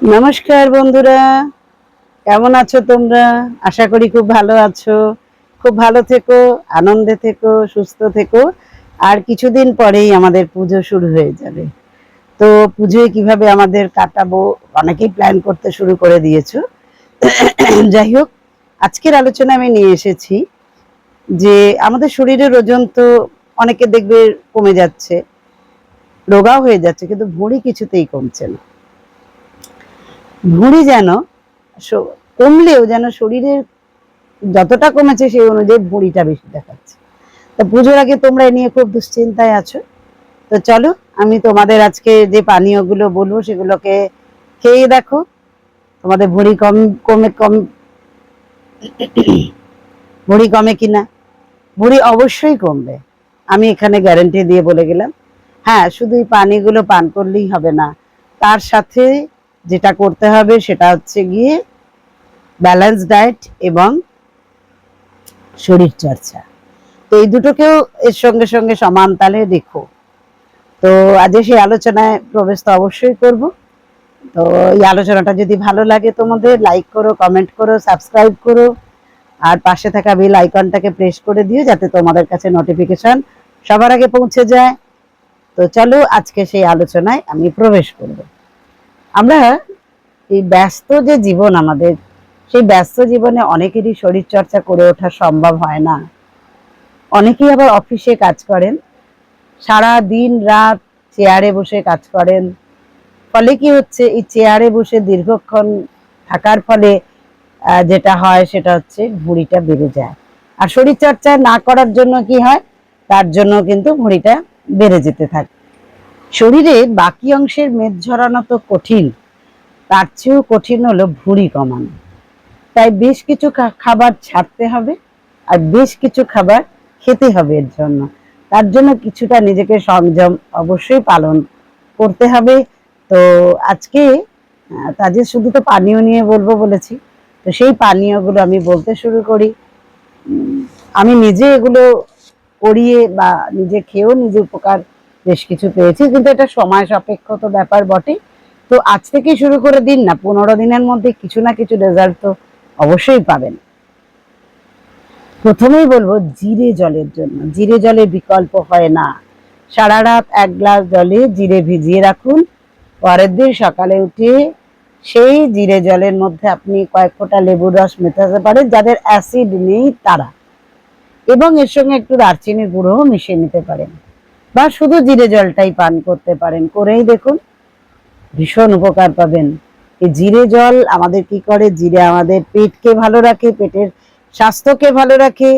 নমস্কার বন্ধুরা, কেমন আছো তোমরা? আশা করি খুব ভালো আছো। খুব ভালো থেকো, আনন্দে থেকো, সুস্থ থেকো। আর কিছুদিন পরেই আমাদের পুজো শুরু হয়ে যাবে। তো পুজোয় কিভাবে আমাদের কাটাবো অনেকেই প্ল্যান করতে শুরু করে দিয়েছো। যাই হোক, আজকের আলোচনা আমি নিয়ে এসেছি যে আমাদের শরীরের ওজন তো অনেকে দেখবে কমে যাচ্ছে, রোগাও হয়ে যাচ্ছে, কিন্তু ভুঁড়ি কিছুতেই কমছে না। ভুঁড়ি যেন কমলেও যেন শরীরের যতটা কমেছে সেই অনুযায়ী ভুঁড়িটা বেশি দেখাচ্ছে। তো পুজোর আগে তোমরা এ নিয়ে খুব দুশ্চিন্তায় আছো। তো চলো, আমি তোমাদের আজকে যে পানীয়গুলো বলবো সেগুলোকে খেয়ে দেখো, তোমাদের ভুঁড়ি কমে কিনা। ভুঁড়ি অবশ্যই কমবে, আমি এখানে গ্যারান্টি দিয়ে বলে গেলাম। হ্যাঁ, শুধু এই পানিগুলো পান করলেই হবে না, তার সাথে যেটা করতে হবে সেটা হচ্ছে গিয়ে ব্যালেন্স ডায়েট এবং শরীর চর্চা। তো এই দুটোকেও এর সঙ্গে সঙ্গে সমান তালে রেখো। তো আজ সেই আলোচনায় প্রবেশ তো অবশ্যই করব। তো এই আলোচনাটা যদি ভালো লাগে তোমাদের, লাইক করো, কমেন্ট করো, সাবস্ক্রাইব করো, আর পাশে থাকা বেল আইকনটাকে প্রেস করে দিও যাতে তোমাদের কাছে নোটিফিকেশন সবার আগে পৌঁছে যায়। তো চলো আজকে সেই আলোচনায় আমি প্রবেশ করব। আমরা এই ব্যস্ত যে জীবন আমাদের, সেই ব্যস্ত জীবনে অনেকেরই শরীর চর্চা করে ওঠা সম্ভব হয় না। অনেকেই আবার অফিসে কাজ করেন, সারা দিন রাত চেয়ারে বসে কাজ করেন। ফলে কি হচ্ছে, এই চেয়ারে বসে দীর্ঘক্ষণ থাকার ফলে যেটা হয় সেটা হচ্ছে ভুঁড়িটা বেড়ে যায়। আর শরীর চর্চা না করার জন্য কি হয়, তার জন্য কিন্তু ভুঁড়িটা বেড়ে যেতে থাকে। শরীরে বাকি অংশের মেদ ঝরানো তো কঠিন, তার চেয়েও কঠিন হলো ভুঁড়ি কমানো। তাই বেশ কিছু খাবার ছাড়তে হবে, আর বেশ কিছু খাবার খেতে হবে। এর জন্য তার জন্য কিছুটা নিজেকে সংযম অবশ্যই পালন করতে হবে। তো আজকে তাদের শুধু তো পানীয় নিয়ে বলবো বলেছি, তো সেই পানীয়গুলো আমি বলতে শুরু করি। আমি নিজে এগুলো করিয়ে বা নিজে খেয়েও নিজে উপকার বেশ কিছু পেয়েছি, কিন্তু এটা সময় সাপেক্ষ তো ব্যাপার বটে। তো আজ থেকে শুরু করে দিন না, 15 দিনের মধ্যে কিছু না কিছু রেজাল্ট তো অবশ্যই পাবেন। প্রথমেই বলবো জিরে জলের জন্য। জিরে জলের বিকল্প হয় না। সারা রাত 1 গ্লাস জলে জিরে ভিজিয়ে রাখুন, পরের দিন সকালে উঠে সেই জিরে জলের মধ্যে আপনি কয়েক ফোঁটা লেবুর রস মেশাতে পারেন, যাদের অ্যাসিড নেই তারা, এবং এর সঙ্গে একটু দারচিনির গুঁড়োও মিশিয়ে নিতে পারেন, বা শুধু জিরে জলটাই পান করতে পারেন। করেই দেখুন, ভীষণ উপকার পাবেন। এই জিরে জল আমাদের কি করে, জিরে আমাদের পেটকে ভালো রাখে, পেটের স্বাস্থ্যকে ভালো রাখে,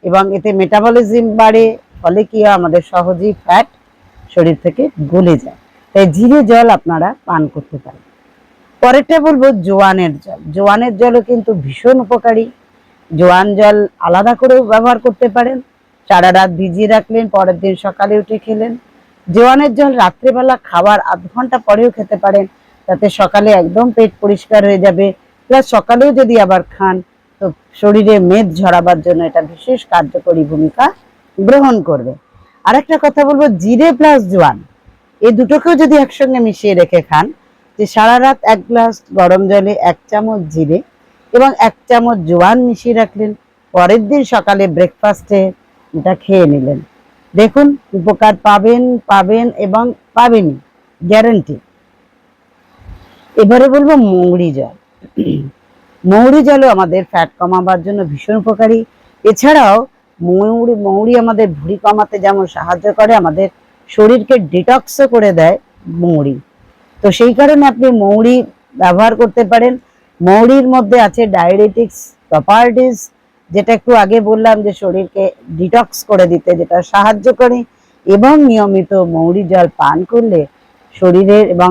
এবং এতে মেটাবলিজম বাড়ে। ফলে কি হয়, আমাদের সহজেই ফ্যাট শরীর থেকে গলে যায়। তাই জিরে জল আপনারা পান করতে পারেন। পরেরটা বলবো জোয়ানের জল। জোয়ানের জলও কিন্তু ভীষণ উপকারী। জোয়ান জল আলাদা করেও ব্যবহার করতে পারেন। সারা রাত ভিজিয়ে রাখলেন, পরের দিন সকালে উঠে খেলেন। জোয়ানের জল রাত্রেবেলা খাবার 1/2 ঘন্টা পরেও খেতে পারেন, তাতে সকালে একদম পেট পরিষ্কার হয়ে যাবে। প্লাস সকালেও যদি আবার খান, তো শরীরে মেদ ঝরাবার জন্য এটা বিশেষ কার্যকরী ভূমিকা গ্রহণ করবে। আরেকটা কথা বলবো, জিরে প্লাস জোয়ান এই দুটোকেও যদি একসঙ্গে মিশিয়ে রেখে খান, যে সারা রাত 1 গ্লাস গরম জলে 1 চামচ জিরে এবং 1 চামচ জোয়ান মিশিয়ে রাখলেন, পরের দিন সকালে ব্রেকফাস্টে এটা খেয়ে নিলেন, দেখুন উপকার পাবেন পাবেন এবং পাবেনই, গ্যারান্টি। এবারে বলবো মৌরি জল। মৌরি জলও আমাদের ফ্যাট কমাবার জন্য ভীষণ উপকারী। এছাড়াও মৌরি আমাদের ভুঁড়ি কমাতে যেমন সাহায্য করে, আমাদের শরীরকে ডিটক্সও করে দেয় মৌরি। তো সেই কারণে আপনি মৌরি ব্যবহার করতে পারেন। মৌরির মধ্যে আছে ডায়ুরেটিক্স প্রপার্টিস, যেটা একটু আগে বললাম যে শরীরকে ডিটক্স করে দিতে যেটা সাহায্য করে, এবং নিয়মিত মৌরি জল পান করলে শরীরের এবং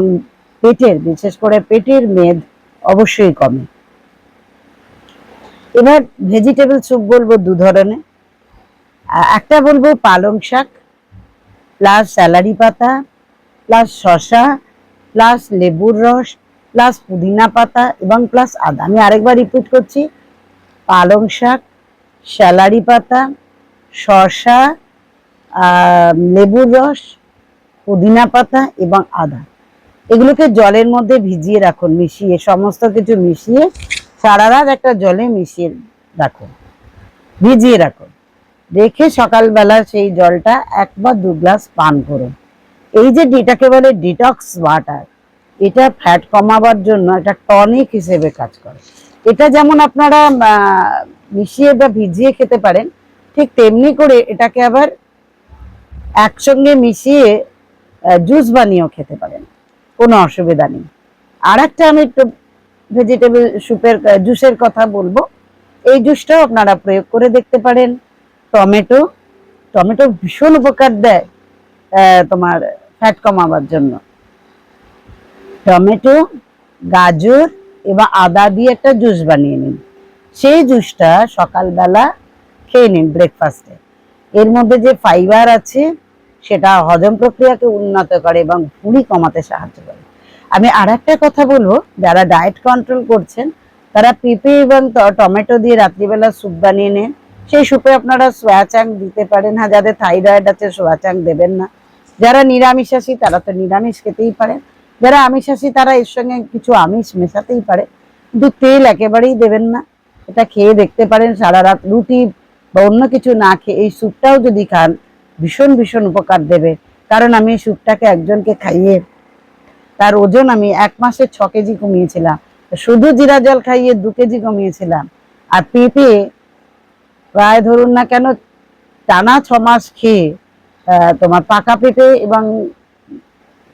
পেটের, বিশেষ করে পেটের মেদ অবশ্যই কমে। এবার ভেজিটেবল স্যুপ বলবো 2 ধরনের। একটা বলবো পালং শাক প্লাস স্যালারি পাতা প্লাস শসা প্লাস লেবুর রস প্লাস পুদিনা পাতা এবং প্লাস আদা। আমি আরেকবার রিপিট করছি, পালং শাক, স্যালারি পাতা, শসা, লেবুর রস, পুদিনা পাতা এবং আদা। এগুলোকে জলের মধ্যে ভিজিয়ে রাখুন, মিশিয়ে সমস্ত কিছু মিশিয়ে সারা রাত একটা জলে মিশিয়ে রাখুন, ভিজিয়ে রাখুন। রেখে সকালবেলা সেই জলটা 1 বা 2 গ্লাস পান করুন। এই যে এটাকে বলে ডিটক্স ওয়াটার, এটা ফ্যাট কমাবার জন্য একটা টনিক হিসেবে কাজ করে। এটা যেমন আপনারা মিশিয়ে বা ভিজিয়ে খেতে পারেন, ঠিক তেমনি করে এটাকে আবার একসঙ্গে মিশিয়ে জুস বানিয়েও খেতে পারেন, কোনো অসুবিধা নেই। আর একটা আমি একটু ভেজিটেবল স্যুপের জুসের কথা বলবো। এই জুসটাও আপনারা প্রয়োগ করে দেখতে পারেন। টমেটো, টমেটো ভীষণ উপকার দেয় তোমার ফ্যাট কমাবার জন্য। টমেটো, গাজর এবং আদা দিয়ে একটা জুস বানিয়ে নিন। সেই জুসটা সকালবেলা খেয়ে নিন ব্রেকফাস্টে। এর মধ্যে যে ফাইবার আছে সেটা হজম প্রক্রিয়াকে উন্নত করে এবং ভুঁড়ি কমাতে সাহায্য করে। আমি আর একটা কথা বলবো, যারা ডায়েট কন্ট্রোল করছেন তারা পেঁপে এবং টমেটো দিয়ে রাত্রিবেলা স্যুপ বানিয়ে নেন। সেই স্যুপে আপনারা সোয়া চাং দিতে পারেন। হ্যাঁ, যাদের থাইরয়েড আছে সোয়া চাং দেবেন না। যারা নিরামিষাশী তারা তো নিরামিষ খেতেই পারেন, যারা আমিষাশী তারা এর সঙ্গে কিছু আমিষ মেশাতেই পারে, কিন্তু তেল একেবারেই দেবেন না। এটা খেয়ে দেখতে পারেন। সারা রাত রুটি বা অন্য কিছু না খেয়ে এই স্যুপটাও যদি খান ভীষণ ভীষণ উপকার দেবে। কারণ আমি এই স্যুপটাকে একজনকে খাইয়ে তার ওজন আমি 1 মাসে 6 কেজি কমিয়েছিলাম। শুধু জিরা জল খাইয়ে 2 কেজি কমিয়েছিলাম। আর পেঁপে প্রায় ধরুন না কেন টানা 6 মাস খেয়ে তোমার পাকা পেঁপে এবং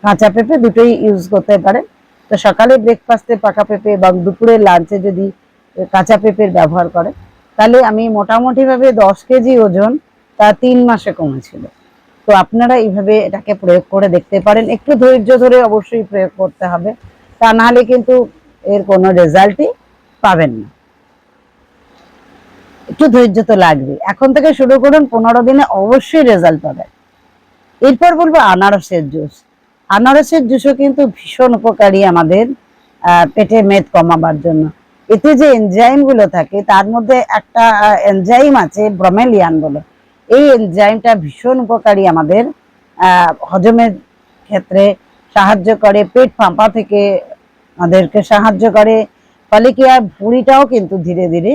কাঁচা পেঁপে দুটোই ইউজ করতে পারেন। তো সকালে ব্রেকফাস্টে পাকা পেঁপে এবং দুপুরে লাঞ্চে যদি কাঁচা পেঁপের ব্যবহার করেন, তাহলে আমি মোটামুটি ভাবে 10 কেজি ওজন তা 3 মাসে কমেছিল। তো আপনারা এইভাবে এটাকে প্রয়োগ করে দেখতে পারেন। একটু ধৈর্য ধরে অবশ্যই প্রয়োগ করতে হবে, তা নাহলে কিন্তু এর কোনো রেজাল্টই পাবেন না। একটু ধৈর্য তো লাগবে। এখন থেকে শুরু করুন, 15 দিনে অবশ্যই রেজাল্ট পাবেন। এরপর বলবো আনারসের জুস। আনারসের জুসও কিন্তু ভীষণ উপকারী আমাদের পেটে মেদ কমাবার জন্য। এতে যে এনজাইম গুলো থাকে তার মধ্যে একটা এনজাইম আছে ব্রোমেলিয়ান বলে। এই এনজাইমটা ভীষণ উপকারী আমাদের হজমের ক্ষেত্রে সাহায্য করে, পেট ফাঁপা থেকে আমাদেরকে সাহায্য করে। ফলে কি আর ভুঁড়িটাও কিন্তু ধীরে ধীরে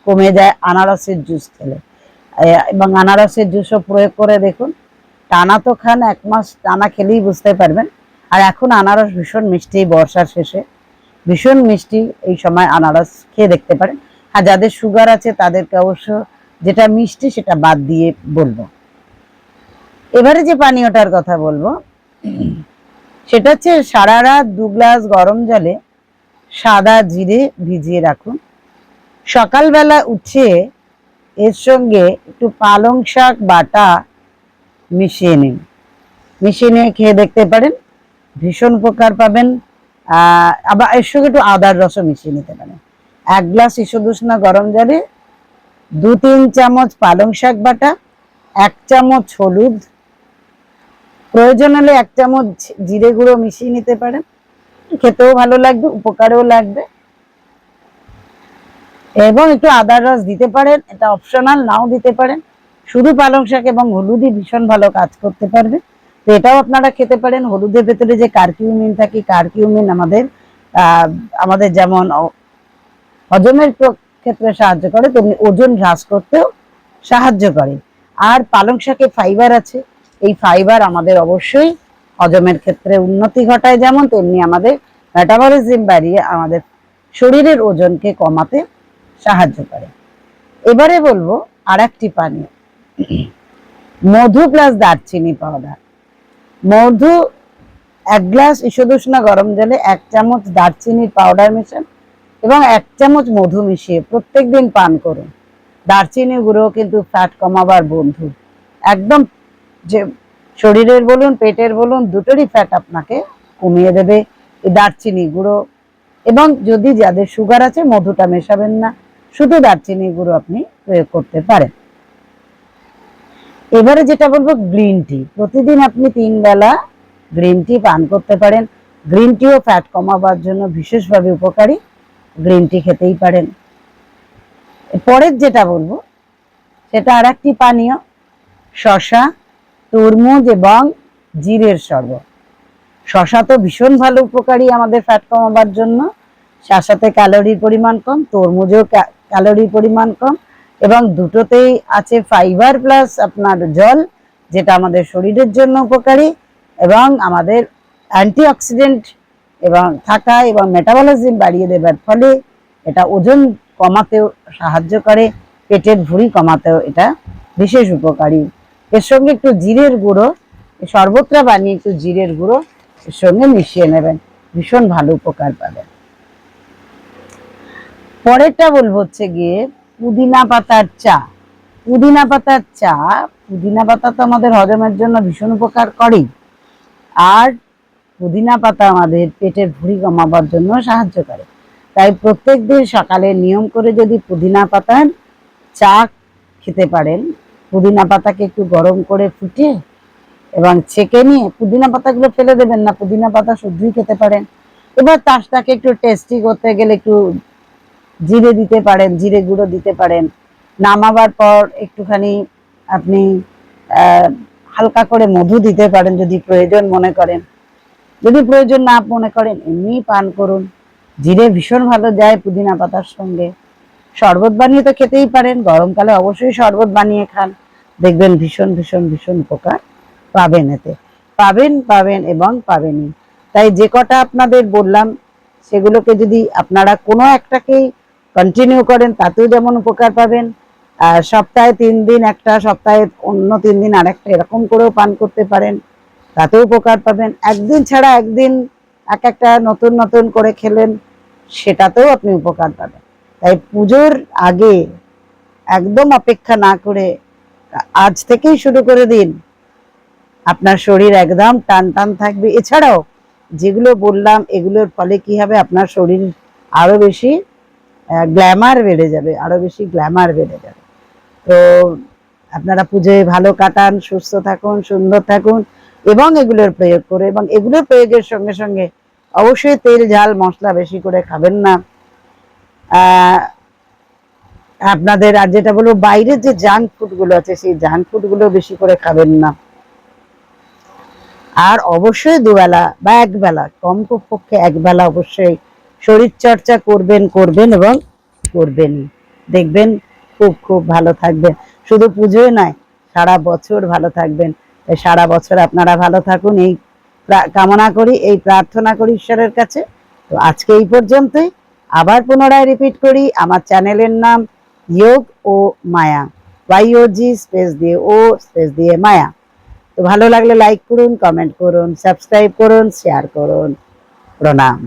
কমে যায় আনারসের জুস খেলে। এবং আনারসের জুসও প্রয়োগ করে দেখুন। টানা তো খান, 1 মাস টানা খেলেই বুঝতে পারবেন। আর এখন আনারস ভীষণ মিষ্টি, বর্ষার শেষে ভীষণ মিষ্টি, এই সময় আনারস খেয়ে দেখতে পারেন। আর যাদের সুগার আছে তাদেরকে অবশ্য যেটা মিষ্টি সেটা বাদ দিয়ে বলবো। এবারে যে পানীয়টার কথা বলবো সেটা হচ্ছে সারা রাত 2 গ্লাস গরম জলে সাদা জিরে ভিজিয়ে রাখুন। সকালবেলা উঠে এর সঙ্গে একটু পালং শাক বাটা মিশিয়ে নিন, মিশিয়ে নিয়ে খেয়ে দেখতে পারেন, ভীষণ উপকার পাবেন। আবার এর সঙ্গে একটু আদার রসও মিশিয়ে নিতে পারেন। 1 গ্লাস ঈষদুষ্ণ গরম জলে 2-3 চামচ পালং শাক বাটা, 1 চামচ হলুদ, প্রয়োজন হলে 1 চামচ জিরে গুঁড়ো মিশিয়ে নিতে পারেন। খেতেও ভালো লাগবে, উপকারেও লাগবে। এবং একটু আদার রস দিতে পারেন, এটা অপশনাল, নাও দিতে পারেন। শুধু পালং শাক এবং হলুদই ভীষণ ভালো কাজ করতে পারবে। তো এটাও আপনারা খেতে পারেন। হলুদের ভেতরে যে কারকিউমিন থাকে, কারকিউমিন আমাদের যেমন হজমের ক্ষেত্রে সাহায্য করে, তেমনি ওজন হ্রাস করতেও সাহায্য করে। আর পালং শাকে ফাইবার আছে, এই ফাইবার আমাদের অবশ্যই হজমের ক্ষেত্রে উন্নতি ঘটায় যেমন, তেমনি আমাদের মেটাবলিজম বাড়িয়ে আমাদের শরীরের ওজনকে কমাতে সাহায্য করে। এবারে বলবো আর একটি পানীয়, মধু প্লাস দারচিনি পাউডার। মধু 1 গ্লাস ঈষদুষ্ণ গরম জলে 1 চামচ দারচিনির পাউডার মেশান এবং 1 চামচ মধু মিশিয়ে প্রত্যেকদিন পান করুন। দারচিনি গুঁড়ো কিন্তু ফ্যাট কমাবার বন্ধু, একদম যে শরীরের বলুন পেটের বলুন দুটোরই ফ্যাট আপনাকে কমিয়ে দেবে এই দারচিনি গুঁড়ো। এবং যদি যাদের সুগার আছে মধুটা মেশাবেন না, শুধু দারচিনি গুঁড়ো আপনি প্রয়োগ করতে পারেন। এবারে যেটা বলবো গ্রিন টি। প্রতিদিন আপনি 3 বেলা গ্রিন টি পান করতে পারেন। গ্রিন টিও ফ্যাট কমাবার জন্য বিশেষভাবে উপকারী, গ্রিন টি খেতেই পারেন। পরের যেটা বলবো সেটা আর একটি পানীয়, শসা, তরমুজ এবং জিরের শরবত। শশা তো ভীষণ ভালো উপকারী আমাদের ফ্যাট কমাবার জন্য, তার সাথে ক্যালোরির পরিমাণ কম, তরমুজেও ক্যালোরির পরিমাণ কম, এবং দুটোতেই আছে ফাইবার প্লাস আপনার জল, যেটা আমাদের শরীরের জন্য উপকারী এবং আমাদের অ্যান্টিঅক্সিডেন্ট এবং থাকা এবং মেটাবলিজম বাড়িয়ে দেবার ফলে এটা ওজন কমাতেও সাহায্য করে, পেটের ভুঁড়ি কমাতেও এটা বিশেষ উপকারী। এর সঙ্গে একটু জিরের গুঁড়ো, শরবতটা বানিয়ে একটু জিরের গুঁড়ো এর সঙ্গে মিশিয়ে নেবেন, ভীষণ ভালো উপকার পাবেন। পরেরটা বলবো হচ্ছে গিয়ে পুদিনা পাতার চা। পুদিনা পাতার চা, পুদিনা পাতা তো আমাদের হজমের জন্য ভীষণ উপকার করেই, আর পুদিনা পাতা আমাদের পেটের ভুঁড়ি কমাবার জন্য সাহায্য করে। তাই প্রত্যেক দিন সকালে নিয়ম করে যদি পুদিনা পাতার চা খেতে পারেন, পুদিনা পাতাকে একটু গরম করে ফুটিয়ে এবং ছেঁকে নিয়ে, পুদিনা পাতাগুলো ফেলে দেবেন না, পুদিনা পাতা শুদ্ধই খেতে পারেন। এবার তাকে একটু টেস্টি করতে গেলে একটু জিরে দিতে পারেন, জিরে গুঁড়ো দিতে পারেন। নামাবার পর একটুখানি আপনি হালকা করে মধু দিতে পারেন যদি প্রয়োজন মনে করেন, যদি প্রয়োজন না মনে করেন এমনি পান করুন। জিরে ভীষণ ভালো যায় পুদিনা পাতার সঙ্গে। শরবত বানিয়ে তো খেতেই পারেন, গরমকালে অবশ্যই শরবত বানিয়ে খান, দেখবেন ভীষণ ভীষণ ভীষণ উপকার পাবেন, এতে পাবেন এবং পাবেনই। তাই যে কটা আপনাদের বললাম সেগুলোকে যদি আপনারা কোনো একটাকেই কন্টিনিউ করেন তাতেও যেমন উপকার পাবেন, সপ্তাহে 3 দিন একটা, সপ্তাহে অন্য 3 দিন আরেকটা, এরকম করেও পান করতে পারেন, তাতেও উপকার পাবেন। একদিন ছাড়া একদিন এক একটা নতুন নতুন করে খেলেন, সেটাতেও আপনি উপকার পাবেন। তাই পুজোর আগে একদম অপেক্ষা না করে আজ থেকেই শুরু করে দিন, আপনার শরীর একদম টান টান থাকবে। এছাড়াও যেগুলো বললাম এগুলোর ফলে কি হবে, আপনার শরীর আরো বেশি গ্ল্যামার বেড়ে যাবে, আরো বেশি গ্ল্যামার বেড়ে যাবে। তো আপনারা পুজোয় ভালো কাটান, সুস্থ থাকুন, সুন্দর থাকুন, এবং এগুলোর প্রয়োগ করে, এবং এগুলোর প্রয়োগের সঙ্গে সঙ্গে অবশ্যই তেল ঝাল মশলা বেশি করে খাবেন না। আপনাদের আর যেটা বলবো, বাইরের যে জাঙ্ক ফুড গুলো আছে সেই জাঙ্ক ফুড গুলো বেশি করে খাবেন না। আর অবশ্যই দুবেলা বা একবেলা, কম পক্ষে একবেলা অবশ্যই শরীর চর্চা করবেন এবং করবেনই, দেখবেন খুব খুব ভালো থাকবেন। শুধু পুজোয় নয়, সারা বছর ভালো থাকবেন। তাই সারা বছর আপনারা ভালো থাকুন এই কামনা করি, এই প্রার্থনা করি ঈশ্বরের কাছে। তো আজকে এই পর্যন্তই। আবার পুনরায় রিপিট করি, আমার চ্যানেলের নাম যোগ ও মায়া, YOG স্পেস দিয়ে ও স্পেস দিয়ে মায়া। তো ভালো লাগলে লাইক করুন, কমেন্ট করুন, সাবস্ক্রাইব করুন, শেয়ার করুন। প্রণাম।